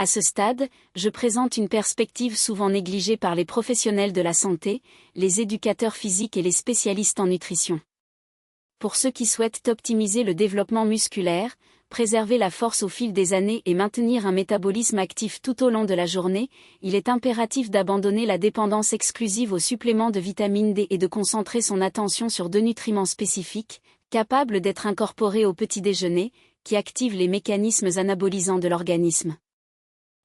À ce stade, je présente une perspective souvent négligée par les professionnels de la santé, les éducateurs physiques et les spécialistes en nutrition. Pour ceux qui souhaitent optimiser le développement musculaire, préserver la force au fil des années et maintenir un métabolisme actif tout au long de la journée, il est impératif d'abandonner la dépendance exclusive aux suppléments de vitamine D et de concentrer son attention sur deux nutriments spécifiques, capables d'être incorporés au petit déjeuner, qui activent les mécanismes anabolisants de l'organisme.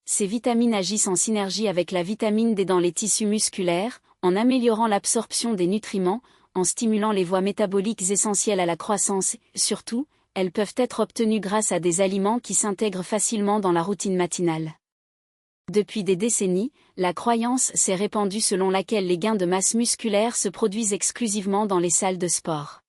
Ces vitamines agissent en synergie avec la vitamine D dans les tissus musculaires, en améliorant l'absorption des nutriments, en stimulant les voies métaboliques essentielles à la croissance. Surtout, elles peuvent être obtenues grâce à des aliments qui s'intègrent facilement dans la routine matinale. Depuis des décennies, la croyance s'est répandue selon laquelle les gains de masse musculaire se produisent exclusivement dans les salles de sport.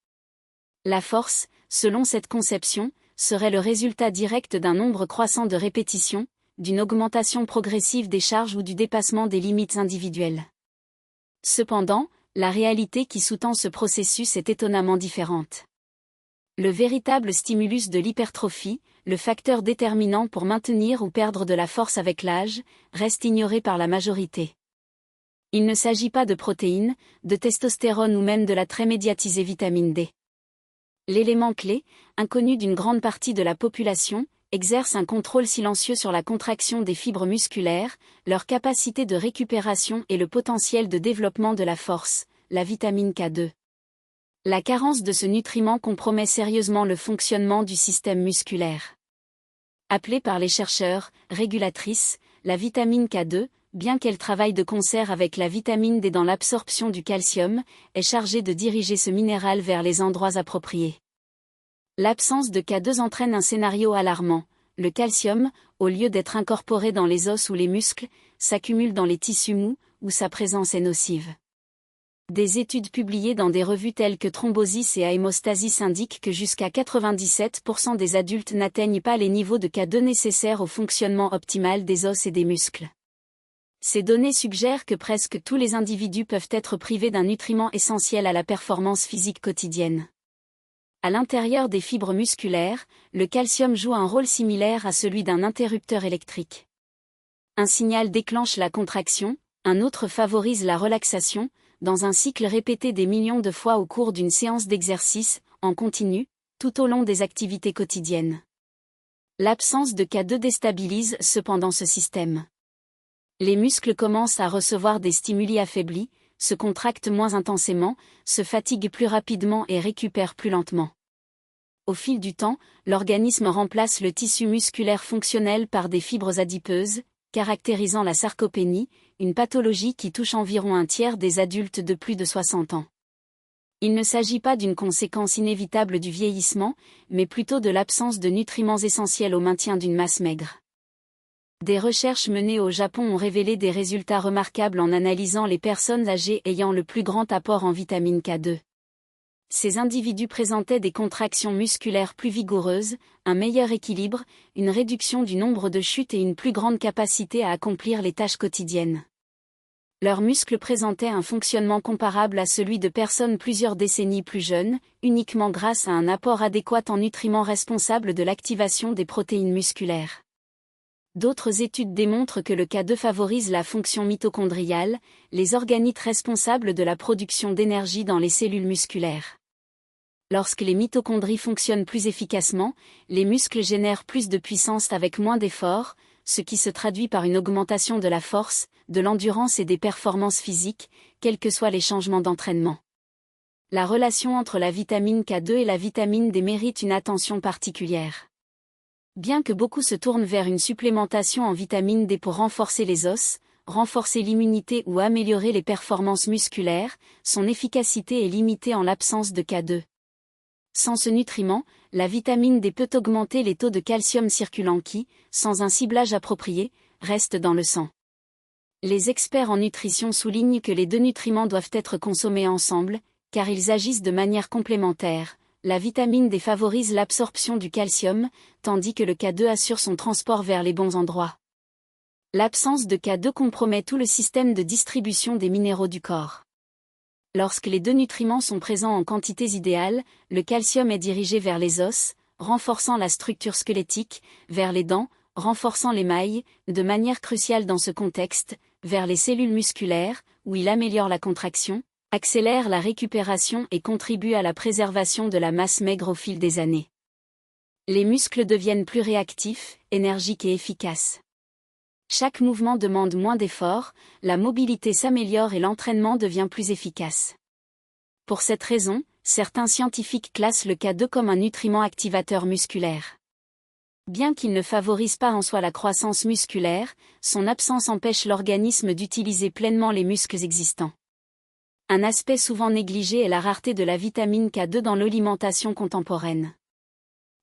La force, selon cette conception, serait le résultat direct d'un nombre croissant de répétitions, d'une augmentation progressive des charges ou du dépassement des limites individuelles. Cependant, la réalité qui sous-tend ce processus est étonnamment différente. Le véritable stimulus de l'hypertrophie, le facteur déterminant pour maintenir ou perdre de la force avec l'âge, reste ignoré par la majorité. Il ne s'agit pas de protéines, de testostérone ou même de la très médiatisée vitamine D. L'élément clé, inconnu d'une grande partie de la population, exerce un contrôle silencieux sur la contraction des fibres musculaires, leur capacité de récupération et le potentiel de développement de la force, la vitamine K2. La carence de ce nutriment compromet sérieusement le fonctionnement du système musculaire. Appelée par les chercheurs « régulatrice », la vitamine K2, bien qu'elle travaille de concert avec la vitamine D dans l'absorption du calcium, est chargée de diriger ce minéral vers les endroits appropriés. L'absence de K2 entraîne un scénario alarmant. Le calcium, au lieu d'être incorporé dans les os ou les muscles, s'accumule dans les tissus mous, où sa présence est nocive. Des études publiées dans des revues telles que Thrombosis et Hémostasis indiquent que jusqu'à 97% des adultes n'atteignent pas les niveaux de K2 nécessaires au fonctionnement optimal des os et des muscles. Ces données suggèrent que presque tous les individus peuvent être privés d'un nutriment essentiel à la performance physique quotidienne. À l'intérieur des fibres musculaires, le calcium joue un rôle similaire à celui d'un interrupteur électrique. Un signal déclenche la contraction, un autre favorise la relaxation, dans un cycle répété des millions de fois au cours d'une séance d'exercice, en continu, tout au long des activités quotidiennes. L'absence de K2 déstabilise cependant ce système. Les muscles commencent à recevoir des stimuli affaiblis, se contractent moins intensément, se fatiguent plus rapidement et récupèrent plus lentement. Au fil du temps, l'organisme remplace le tissu musculaire fonctionnel par des fibres adipeuses, caractérisant la sarcopénie, une pathologie qui touche environ un tiers des adultes de plus de 60 ans. Il ne s'agit pas d'une conséquence inévitable du vieillissement, mais plutôt de l'absence de nutriments essentiels au maintien d'une masse maigre. Des recherches menées au Japon ont révélé des résultats remarquables en analysant les personnes âgées ayant le plus grand apport en vitamine K2. Ces individus présentaient des contractions musculaires plus vigoureuses, un meilleur équilibre, une réduction du nombre de chutes et une plus grande capacité à accomplir les tâches quotidiennes. Leurs muscles présentaient un fonctionnement comparable à celui de personnes plusieurs décennies plus jeunes, uniquement grâce à un apport adéquat en nutriments responsables de l'activation des protéines musculaires. D'autres études démontrent que le K2 favorise la fonction mitochondriale, les organites responsables de la production d'énergie dans les cellules musculaires. Lorsque les mitochondries fonctionnent plus efficacement, les muscles génèrent plus de puissance avec moins d'efforts, ce qui se traduit par une augmentation de la force, de l'endurance et des performances physiques, quels que soient les changements d'entraînement. La relation entre la vitamine K2 et la vitamine D mérite une attention particulière. Bien que beaucoup se tournent vers une supplémentation en vitamine D pour renforcer les os, renforcer l'immunité ou améliorer les performances musculaires, son efficacité est limitée en l'absence de K2. Sans ce nutriment, la vitamine D peut augmenter les taux de calcium circulant qui, sans un ciblage approprié, restent dans le sang. Les experts en nutrition soulignent que les deux nutriments doivent être consommés ensemble, car ils agissent de manière complémentaire. La vitamine D favorise l'absorption du calcium, tandis que le K2 assure son transport vers les bons endroits. L'absence de K2 compromet tout le système de distribution des minéraux du corps. Lorsque les deux nutriments sont présents en quantités idéales, le calcium est dirigé vers les os, renforçant la structure squelettique, vers les dents, renforçant l'émail, de manière cruciale dans ce contexte, vers les cellules musculaires, où il améliore la contraction, accélère la récupération et contribue à la préservation de la masse maigre au fil des années. Les muscles deviennent plus réactifs, énergiques et efficaces. Chaque mouvement demande moins d'efforts, la mobilité s'améliore et l'entraînement devient plus efficace. Pour cette raison, certains scientifiques classent le K2 comme un nutriment activateur musculaire. Bien qu'il ne favorise pas en soi la croissance musculaire, son absence empêche l'organisme d'utiliser pleinement les muscles existants. Un aspect souvent négligé est la rareté de la vitamine K2 dans l'alimentation contemporaine.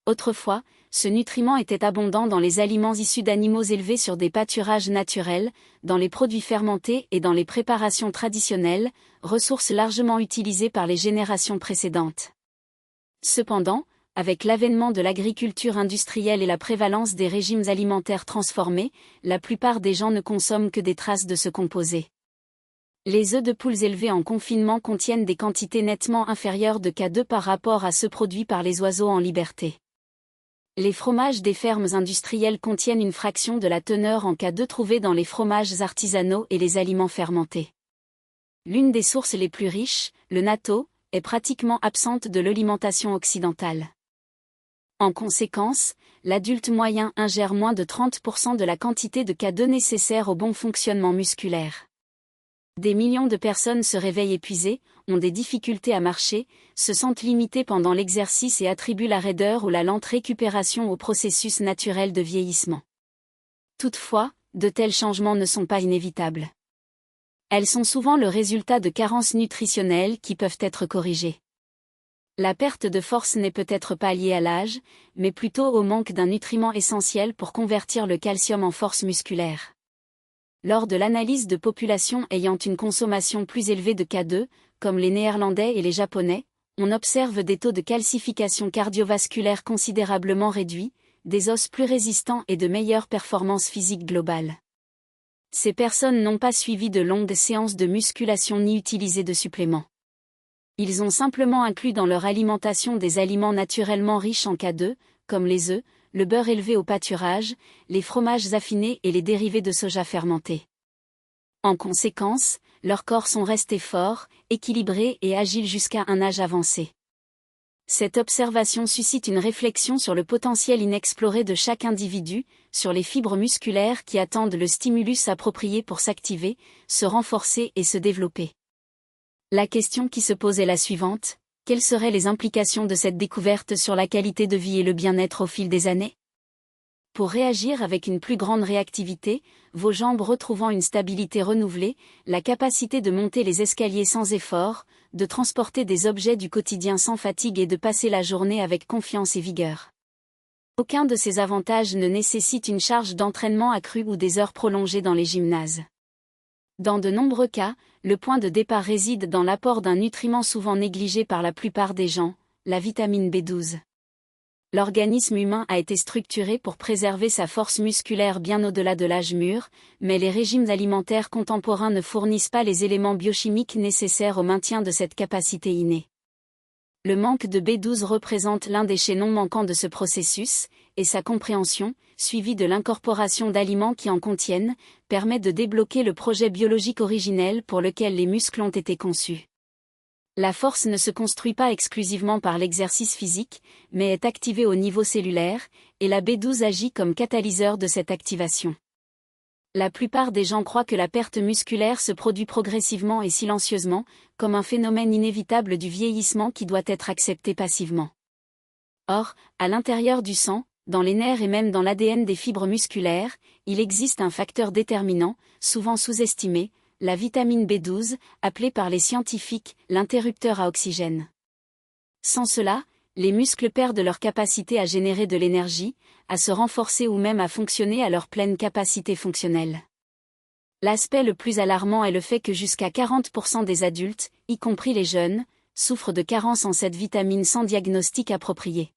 Autrefois, ce nutriment était abondant dans les aliments issus d'animaux élevés sur des pâturages naturels, dans les produits fermentés et dans les préparations traditionnelles, ressources largement utilisées par les générations précédentes. Cependant, avec l'avènement de l'agriculture industrielle et la prévalence des régimes alimentaires transformés, la plupart des gens ne consomment que des traces de ce composé. Les œufs de poules élevés en confinement contiennent des quantités nettement inférieures de K2 par rapport à ceux produits par les oiseaux en liberté. Les fromages des fermes industrielles contiennent une fraction de la teneur en K2 trouvée dans les fromages artisanaux et les aliments fermentés. L'une des sources les plus riches, le natto, est pratiquement absente de l'alimentation occidentale. En conséquence, l'adulte moyen ingère moins de 30% de la quantité de K2 nécessaire au bon fonctionnement musculaire. Des millions de personnes se réveillent épuisées, ont des difficultés à marcher, se sentent limitées pendant l'exercice et attribuent la raideur ou la lente récupération au processus naturel de vieillissement. Toutefois, de tels changements ne sont pas inévitables. Elles sont souvent le résultat de carences nutritionnelles qui peuvent être corrigées. La perte de force n'est peut-être pas liée à l'âge, mais plutôt au manque d'un nutriment essentiel pour convertir le calcium en force musculaire. Lors de l'analyse de populations ayant une consommation plus élevée de K2, comme les Néerlandais et les Japonais, on observe des taux de calcification cardiovasculaire considérablement réduits, des os plus résistants et de meilleures performances physiques globales. Ces personnes n'ont pas suivi de longues séances de musculation ni utilisé de suppléments. Ils ont simplement inclus dans leur alimentation des aliments naturellement riches en K2, comme les œufs, le beurre élevé au pâturage, les fromages affinés et les dérivés de soja fermentés. En conséquence, leurs corps sont restés forts, équilibrés et agiles jusqu'à un âge avancé. Cette observation suscite une réflexion sur le potentiel inexploré de chaque individu, sur les fibres musculaires qui attendent le stimulus approprié pour s'activer, se renforcer et se développer. La question qui se pose est la suivante: quelles seraient les implications de cette découverte sur la qualité de vie et le bien-être au fil des années? Pour réagir avec une plus grande réactivité, vos jambes retrouvant une stabilité renouvelée, la capacité de monter les escaliers sans effort, de transporter des objets du quotidien sans fatigue et de passer la journée avec confiance et vigueur. Aucun de ces avantages ne nécessite une charge d'entraînement accrue ou des heures prolongées dans les gymnases. Dans de nombreux cas, le point de départ réside dans l'apport d'un nutriment souvent négligé par la plupart des gens, la vitamine B12. L'organisme humain a été structuré pour préserver sa force musculaire bien au-delà de l'âge mûr, mais les régimes alimentaires contemporains ne fournissent pas les éléments biochimiques nécessaires au maintien de cette capacité innée. Le manque de B12 représente l'un des chaînons manquants de ce processus, et sa compréhension, suivie de l'incorporation d'aliments qui en contiennent, permet de débloquer le projet biologique originel pour lequel les muscles ont été conçus. La force ne se construit pas exclusivement par l'exercice physique, mais est activée au niveau cellulaire, et la B12 agit comme catalyseur de cette activation. La plupart des gens croient que la perte musculaire se produit progressivement et silencieusement, comme un phénomène inévitable du vieillissement qui doit être accepté passivement. Or, à l'intérieur du sang, dans les nerfs et même dans l'ADN des fibres musculaires, il existe un facteur déterminant, souvent sous-estimé, la vitamine B12, appelée par les scientifiques l'interrupteur à oxygène. Sans cela, les muscles perdent leur capacité à générer de l'énergie, à se renforcer ou même à fonctionner à leur pleine capacité fonctionnelle. L'aspect le plus alarmant est le fait que jusqu'à 40% des adultes, y compris les jeunes, souffrent de carences en cette vitamine sans diagnostic approprié.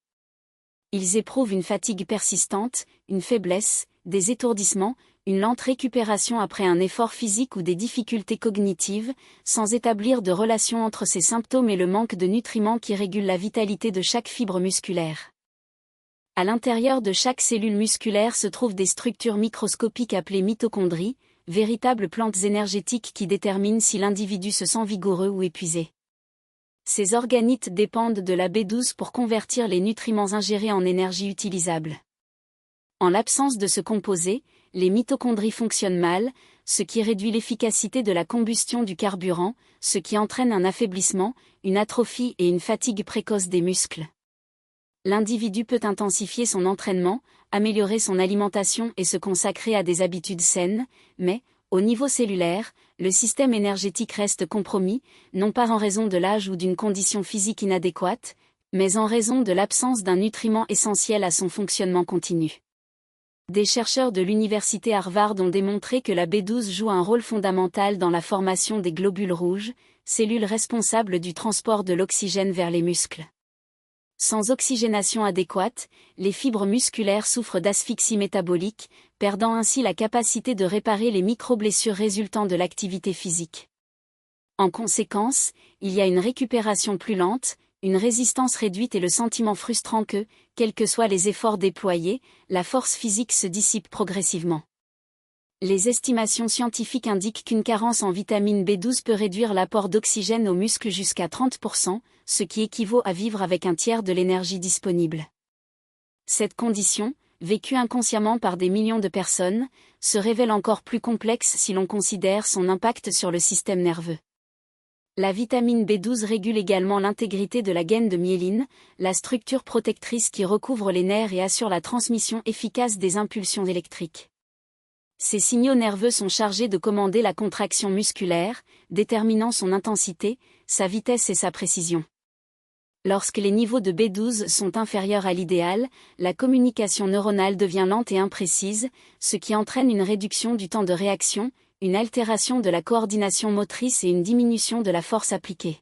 Ils éprouvent une fatigue persistante, une faiblesse, des étourdissements, une lente récupération après un effort physique ou des difficultés cognitives, sans établir de relation entre ces symptômes et le manque de nutriments qui régulent la vitalité de chaque fibre musculaire. À l'intérieur de chaque cellule musculaire se trouvent des structures microscopiques appelées mitochondries, véritables plantes énergétiques qui déterminent si l'individu se sent vigoureux ou épuisé. Ces organites dépendent de la B12 pour convertir les nutriments ingérés en énergie utilisable. En l'absence de ce composé, les mitochondries fonctionnent mal, ce qui réduit l'efficacité de la combustion du carburant, ce qui entraîne un affaiblissement, une atrophie et une fatigue précoce des muscles. L'individu peut intensifier son entraînement, améliorer son alimentation et se consacrer à des habitudes saines, mais, au niveau cellulaire, le système énergétique reste compromis, non pas en raison de l'âge ou d'une condition physique inadéquate, mais en raison de l'absence d'un nutriment essentiel à son fonctionnement continu. Des chercheurs de l'université Harvard ont démontré que la B12 joue un rôle fondamental dans la formation des globules rouges, cellules responsables du transport de l'oxygène vers les muscles. Sans oxygénation adéquate, les fibres musculaires souffrent d'asphyxie métabolique, perdant ainsi la capacité de réparer les micro-blessures résultant de l'activité physique. En conséquence, il y a une récupération plus lente, une résistance réduite et le sentiment frustrant que, quels que soient les efforts déployés, la force physique se dissipe progressivement. Les estimations scientifiques indiquent qu'une carence en vitamine B12 peut réduire l'apport d'oxygène aux muscles jusqu'à 30%, ce qui équivaut à vivre avec un tiers de l'énergie disponible. Cette condition, vécue inconsciemment par des millions de personnes, se révèle encore plus complexe si l'on considère son impact sur le système nerveux. La vitamine B12 régule également l'intégrité de la gaine de myéline, la structure protectrice qui recouvre les nerfs et assure la transmission efficace des impulsions électriques. Ces signaux nerveux sont chargés de commander la contraction musculaire, déterminant son intensité, sa vitesse et sa précision. Lorsque les niveaux de B12 sont inférieurs à l'idéal, la communication neuronale devient lente et imprécise, ce qui entraîne une réduction du temps de réaction, une altération de la coordination motrice et une diminution de la force appliquée.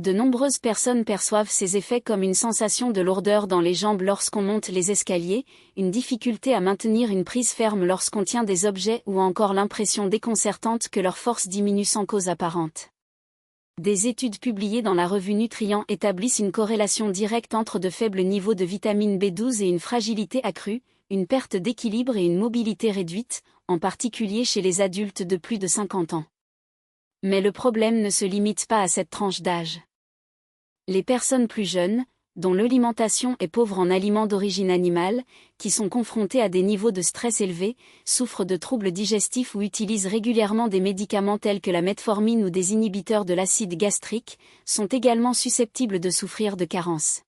De nombreuses personnes perçoivent ces effets comme une sensation de lourdeur dans les jambes lorsqu'on monte les escaliers, une difficulté à maintenir une prise ferme lorsqu'on tient des objets ou encore l'impression déconcertante que leur force diminue sans cause apparente. Des études publiées dans la revue Nutrient établissent une corrélation directe entre de faibles niveaux de vitamine B12 et une fragilité accrue, une perte d'équilibre et une mobilité réduite, en particulier chez les adultes de plus de 50 ans. Mais le problème ne se limite pas à cette tranche d'âge. Les personnes plus jeunes, dont l'alimentation est pauvre en aliments d'origine animale, qui sont confrontées à des niveaux de stress élevés, souffrent de troubles digestifs ou utilisent régulièrement des médicaments tels que la metformine ou des inhibiteurs de l'acide gastrique, sont également susceptibles de souffrir de carences.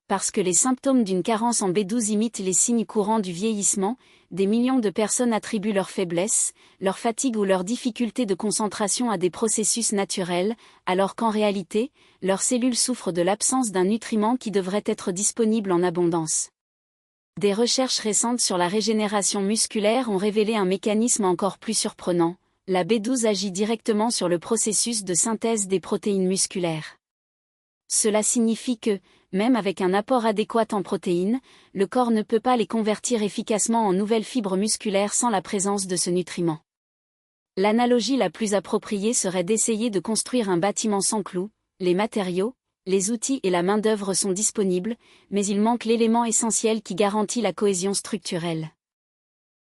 Parce que les symptômes d'une carence en B12 imitent les signes courants du vieillissement, des millions de personnes attribuent leur faiblesse, leur fatigue ou leur difficulté de concentration à des processus naturels, alors qu'en réalité, leurs cellules souffrent de l'absence d'un nutriment qui devrait être disponible en abondance. Des recherches récentes sur la régénération musculaire ont révélé un mécanisme encore plus surprenant. La B12 agit directement sur le processus de synthèse des protéines musculaires. Cela signifie que, même avec un apport adéquat en protéines, le corps ne peut pas les convertir efficacement en nouvelles fibres musculaires sans la présence de ce nutriment. L'analogie la plus appropriée serait d'essayer de construire un bâtiment sans clous. Les matériaux, les outils et la main-d'œuvre sont disponibles, mais il manque l'élément essentiel qui garantit la cohésion structurelle.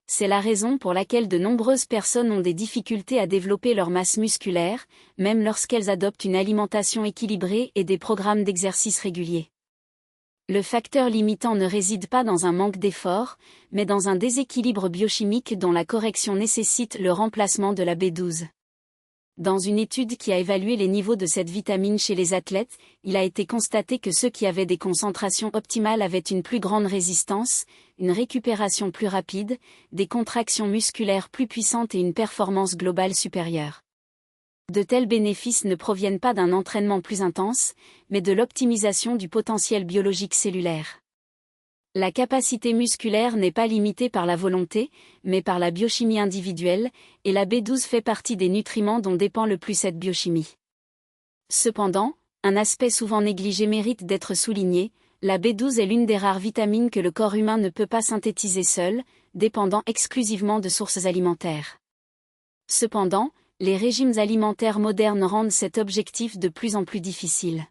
C'est la raison pour laquelle de nombreuses personnes ont des difficultés à développer leur masse musculaire, même lorsqu'elles adoptent une alimentation équilibrée et des programmes d'exercice réguliers. Le facteur limitant ne réside pas dans un manque d'effort, mais dans un déséquilibre biochimique dont la correction nécessite le remplacement de la B12. Dans une étude qui a évalué les niveaux de cette vitamine chez les athlètes, il a été constaté que ceux qui avaient des concentrations optimales avaient une plus grande résistance, une récupération plus rapide, des contractions musculaires plus puissantes et une performance globale supérieure. De tels bénéfices ne proviennent pas d'un entraînement plus intense, mais de l'optimisation du potentiel biologique cellulaire. La capacité musculaire n'est pas limitée par la volonté, mais par la biochimie individuelle, et la B12 fait partie des nutriments dont dépend le plus cette biochimie. Cependant, un aspect souvent négligé mérite d'être souligné, la B12 est l'une des rares vitamines que le corps humain ne peut pas synthétiser seul, dépendant exclusivement de sources alimentaires. Cependant, les régimes alimentaires modernes rendent cet objectif de plus en plus difficile.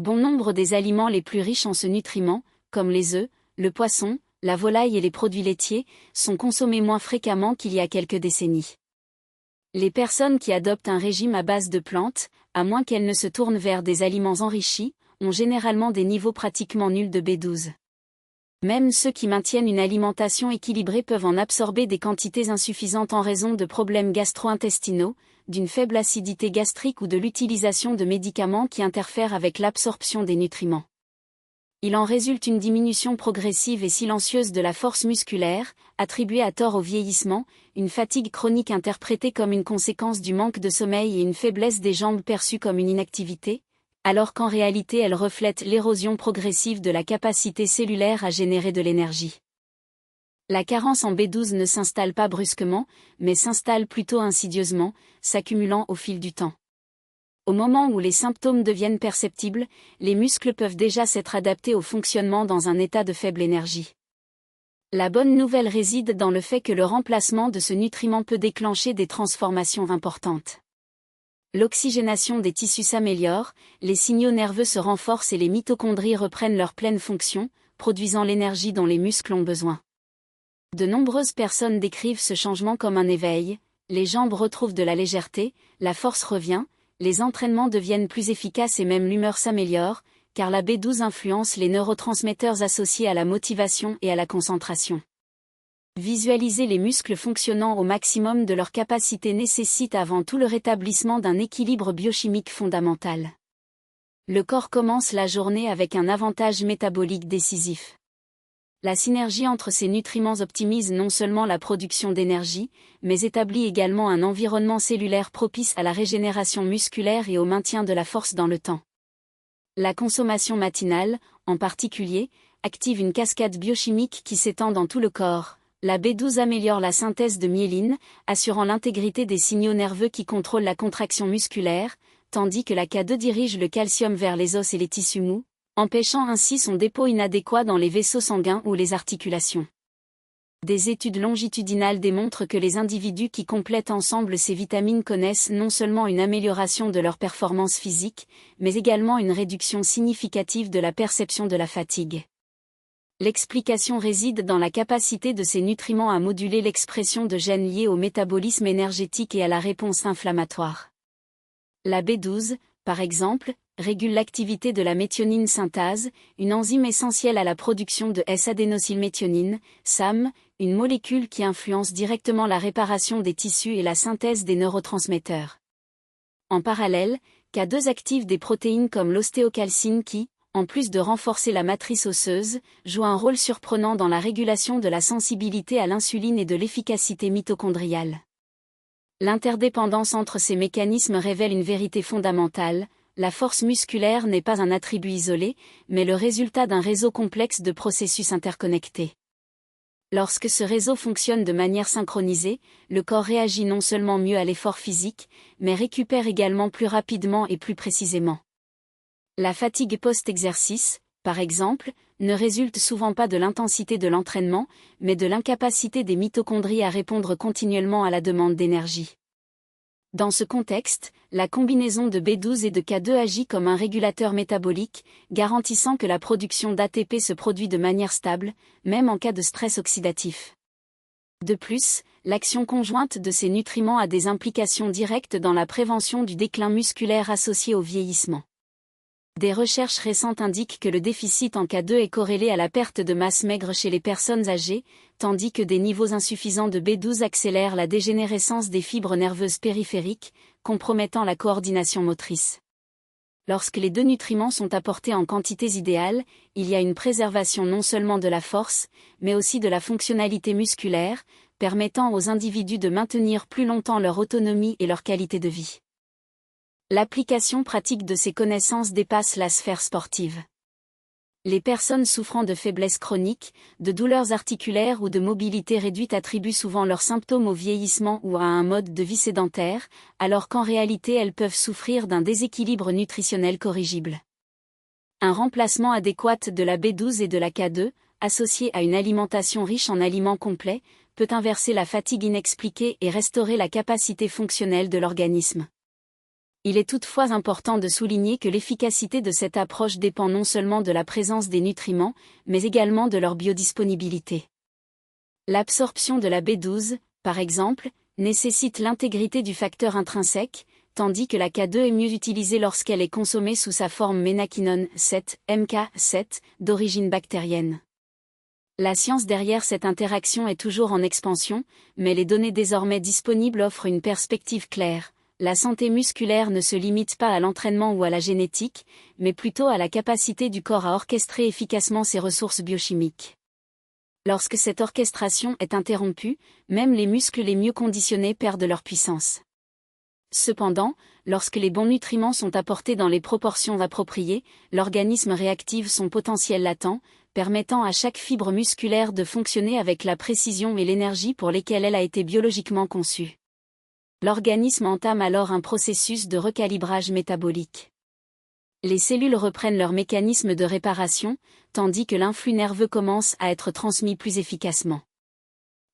Bon nombre des aliments les plus riches en ce nutriment, comme les œufs, le poisson, la volaille et les produits laitiers, sont consommés moins fréquemment qu'il y a quelques décennies. Les personnes qui adoptent un régime à base de plantes, à moins qu'elles ne se tournent vers des aliments enrichis, ont généralement des niveaux pratiquement nuls de B12. Même ceux qui maintiennent une alimentation équilibrée peuvent en absorber des quantités insuffisantes en raison de problèmes gastro-intestinaux, d'une faible acidité gastrique ou de l'utilisation de médicaments qui interfèrent avec l'absorption des nutriments. Il en résulte une diminution progressive et silencieuse de la force musculaire, attribuée à tort au vieillissement, une fatigue chronique interprétée comme une conséquence du manque de sommeil et une faiblesse des jambes perçue comme une inactivité, alors qu'en réalité elle reflète l'érosion progressive de la capacité cellulaire à générer de l'énergie. La carence en B12 ne s'installe pas brusquement, mais s'installe plutôt insidieusement, s'accumulant au fil du temps. Au moment où les symptômes deviennent perceptibles, les muscles peuvent déjà s'être adaptés au fonctionnement dans un état de faible énergie. La bonne nouvelle réside dans le fait que le remplacement de ce nutriment peut déclencher des transformations importantes. L'oxygénation des tissus s'améliore, les signaux nerveux se renforcent et les mitochondries reprennent leur pleine fonction, produisant l'énergie dont les muscles ont besoin. De nombreuses personnes décrivent ce changement comme un éveil, les jambes retrouvent de la légèreté, la force revient, les entraînements deviennent plus efficaces et même l'humeur s'améliore, car la B12 influence les neurotransmetteurs associés à la motivation et à la concentration. Visualiser les muscles fonctionnant au maximum de leur capacité nécessite avant tout le rétablissement d'un équilibre biochimique fondamental. Le corps commence la journée avec un avantage métabolique décisif. La synergie entre ces nutriments optimise non seulement la production d'énergie, mais établit également un environnement cellulaire propice à la régénération musculaire et au maintien de la force dans le temps. La consommation matinale, en particulier, active une cascade biochimique qui s'étend dans tout le corps. La B12 améliore la synthèse de myéline, assurant l'intégrité des signaux nerveux qui contrôlent la contraction musculaire, tandis que la K2 dirige le calcium vers les os et les tissus mous, empêchant ainsi son dépôt inadéquat dans les vaisseaux sanguins ou les articulations. Des études longitudinales démontrent que les individus qui complètent ensemble ces vitamines connaissent non seulement une amélioration de leur performance physique, mais également une réduction significative de la perception de la fatigue. L'explication réside dans la capacité de ces nutriments à moduler l'expression de gènes liés au métabolisme énergétique et à la réponse inflammatoire. La B12, par exemple, régule l'activité de la méthionine synthase, une enzyme essentielle à la production de S-adénosylméthionine, SAM, une molécule qui influence directement la réparation des tissus et la synthèse des neurotransmetteurs. En parallèle, K2 active des protéines comme l'ostéocalcine qui, en plus de renforcer la matrice osseuse, joue un rôle surprenant dans la régulation de la sensibilité à l'insuline et de l'efficacité mitochondriale. L'interdépendance entre ces mécanismes révèle une vérité fondamentale. La force musculaire n'est pas un attribut isolé, mais le résultat d'un réseau complexe de processus interconnectés. Lorsque ce réseau fonctionne de manière synchronisée, le corps réagit non seulement mieux à l'effort physique, mais récupère également plus rapidement et plus précisément. La fatigue post-exercice, par exemple, ne résulte souvent pas de l'intensité de l'entraînement, mais de l'incapacité des mitochondries à répondre continuellement à la demande d'énergie. Dans ce contexte, la combinaison de B12 et de K2 agit comme un régulateur métabolique, garantissant que la production d'ATP se produit de manière stable, même en cas de stress oxydatif. De plus, l'action conjointe de ces nutriments a des implications directes dans la prévention du déclin musculaire associé au vieillissement. Des recherches récentes indiquent que le déficit en K2 est corrélé à la perte de masse maigre chez les personnes âgées, tandis que des niveaux insuffisants de B12 accélèrent la dégénérescence des fibres nerveuses périphériques, compromettant la coordination motrice. Lorsque les deux nutriments sont apportés en quantités idéales, il y a une préservation non seulement de la force, mais aussi de la fonctionnalité musculaire, permettant aux individus de maintenir plus longtemps leur autonomie et leur qualité de vie. L'application pratique de ces connaissances dépasse la sphère sportive. Les personnes souffrant de faiblesse chronique, de douleurs articulaires ou de mobilité réduite attribuent souvent leurs symptômes au vieillissement ou à un mode de vie sédentaire, alors qu'en réalité elles peuvent souffrir d'un déséquilibre nutritionnel corrigible. Un remplacement adéquat de la B12 et de la K2, associé à une alimentation riche en aliments complets, peut inverser la fatigue inexpliquée et restaurer la capacité fonctionnelle de l'organisme. Il est toutefois important de souligner que l'efficacité de cette approche dépend non seulement de la présence des nutriments, mais également de leur biodisponibilité. L'absorption de la B12, par exemple, nécessite l'intégrité du facteur intrinsèque, tandis que la K2 est mieux utilisée lorsqu'elle est consommée sous sa forme ménaquinone 7, MK7, d'origine bactérienne. La science derrière cette interaction est toujours en expansion, mais les données désormais disponibles offrent une perspective claire. La santé musculaire ne se limite pas à l'entraînement ou à la génétique, mais plutôt à la capacité du corps à orchestrer efficacement ses ressources biochimiques. Lorsque cette orchestration est interrompue, même les muscles les mieux conditionnés perdent leur puissance. Cependant, lorsque les bons nutriments sont apportés dans les proportions appropriées, l'organisme réactive son potentiel latent, permettant à chaque fibre musculaire de fonctionner avec la précision et l'énergie pour lesquelles elle a été biologiquement conçue. L'organisme entame alors un processus de recalibrage métabolique. Les cellules reprennent leur mécanisme de réparation, tandis que l'influx nerveux commence à être transmis plus efficacement.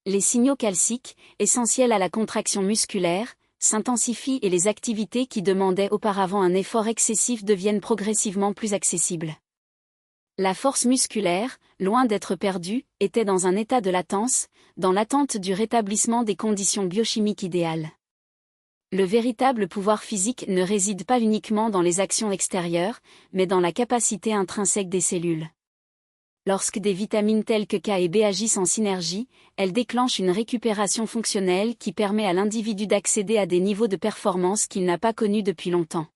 Les signaux calciques, essentiels à la contraction musculaire, s'intensifient et les activités qui demandaient auparavant un effort excessif deviennent progressivement plus accessibles. La force musculaire, loin d'être perdue, était dans un état de latence, dans l'attente du rétablissement des conditions biochimiques idéales. Le véritable pouvoir physique ne réside pas uniquement dans les actions extérieures, mais dans la capacité intrinsèque des cellules. Lorsque des vitamines telles que K et B agissent en synergie, elles déclenchent une récupération fonctionnelle qui permet à l'individu d'accéder à des niveaux de performance qu'il n'a pas connus depuis longtemps.